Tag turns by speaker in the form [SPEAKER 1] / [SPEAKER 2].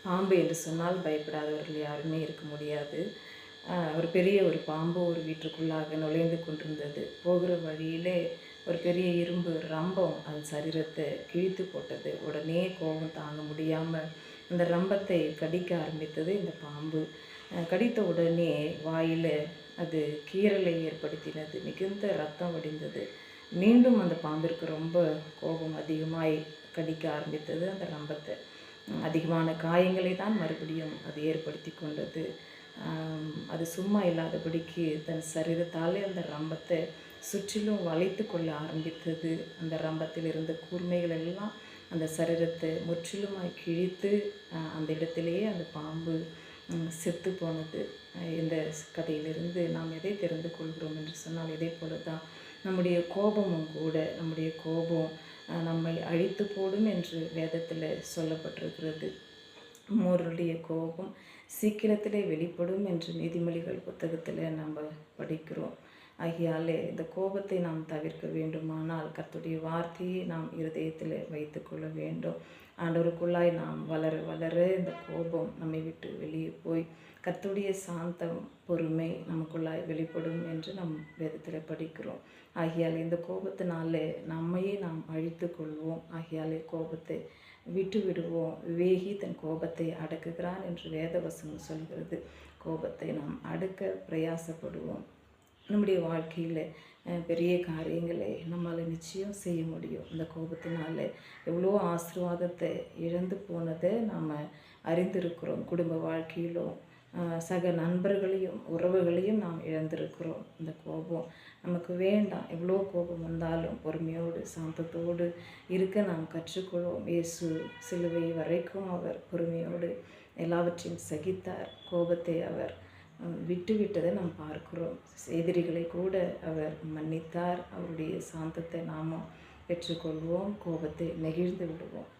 [SPEAKER 1] பாம்பு என்று சொன்னால் பயப்படாதவர்கள் யாருமே இருக்க முடியாது. ஒரு பெரிய ஒரு பாம்பு ஒரு வீட்டுக்குள்ளாக நுழைந்து கொண்டிருந்தது. போகிற வழியிலே ஒரு பெரிய இரும்பு ரம்பம் அது சரீரத்தை கிழித்து போட்டது. உடனே கோபம் தாங்க முடியாமல் அந்த ரம்பத்தை கடிக்க ஆரம்பித்தது இந்த பாம்பு. கடித்த உடனே வாயில் அது கீறலை ஏற்படுத்தினது. மிகுந்த ரத்தம் வடிந்தது. மீண்டும் அந்த பாம்பிற்கு ரொம்ப கோபம் அதிகமாய் கடிக்க ஆரம்பித்தது அந்த ரம்பத்தை. அதிகமான காயங்களை தான் மறுபடியும் அது ஏற்படுத்தி கொண்டது. அது சும்மா இல்லாதபடிக்கு தன் சரீரத்தாலே அந்த ரம்பத்தை சுற்றிலும் வளைத்து கொள்ள ஆரம்பித்தது. அந்த ரம்பத்தில் இருந்த கூர்மைகள் எல்லாம் அந்த சரீரத்தை முற்றிலுமாய் கிழித்து அந்த இடத்திலேயே அந்த பாம்பு செத்து போனது. இந்த கதையிலிருந்து நாம் எதை தெரிந்து கொள்கிறோம் என்று சொன்னால், இதே போல தான் நம்முடைய கோபமும் கூட, நம்முடைய கோபம் நம்மை அழித்து போடும் என்று வேதத்தில் சொல்லப்பட்டிருக்கிறது. மோருடைய கோபம் சீக்கிரத்திலே வெளிப்படும் என்று நீதிமொழிகள் புத்தகத்தில் நம்ம படிக்கிறோம். ஆகையாலே இந்த கோபத்தை நாம் தவிர்க்க வேண்டுமானால் கர்த்தருடைய வார்த்தையை நாம் இருதயத்தில் வைத்து கொள்ள வேண்டும். ஆண்டவருக்குள்ளாய் நாம் வளர வளர இந்த கோபம் நம்மை விட்டு வெளியே போய் கர்த்தருடைய சாந்தம் பொறுமை நமக்குள்ளாய் வெளிப்படும் என்று நம் வேதத்தில் படிக்கிறோம். ஆகையால் இந்த கோபத்தினாலே நம்மையே நாம் அழித்து கொள்வோம். ஆகையாலே கோபத்தை விட்டு விடுவோம். விவேகி தன் கோபத்தை அடக்குகிறான் என்று வேதவசனம் சொல்கிறது. கோபத்தை நாம் அடக்க பிரயாசப்படுவோம். நம்முடைய வாழ்க்கையில் பெரிய காரியங்களை நம்மளால் நிச்சயம் செய்ய முடியும். இந்த கோபத்தினால எவ்வளோ ஆசீர்வாதத்தை இழந்து போனதை நாம் அறிந்திருக்கிறோம். குடும்ப வாழ்க்கையிலும் சக நண்பர்களையும் உறவுகளையும் நாம் இழந்திருக்கிறோம். இந்த கோபம் நமக்கு வேண்டாம். எவ்வளோ கோபம் வந்தாலும் பொறுமையோடு சாந்தத்தோடு இருக்க நாம் கற்றுக்கொள்வோம். இயேசு சிலுவை வரைக்கும் அவர் பொறுமையோடு எல்லாவற்றையும் சகித்தார். கோபத்தை அவர் விட்டுவிட்டதை நாம் பார்க்கிறோம். எதிரிகளை கூட அவர் மன்னித்தார். அவருடைய சாந்தத்தை நாமும் பெற்றுக்கொள்வோம். கோபத்தை நெகிழ்ந்து விடுவோம்.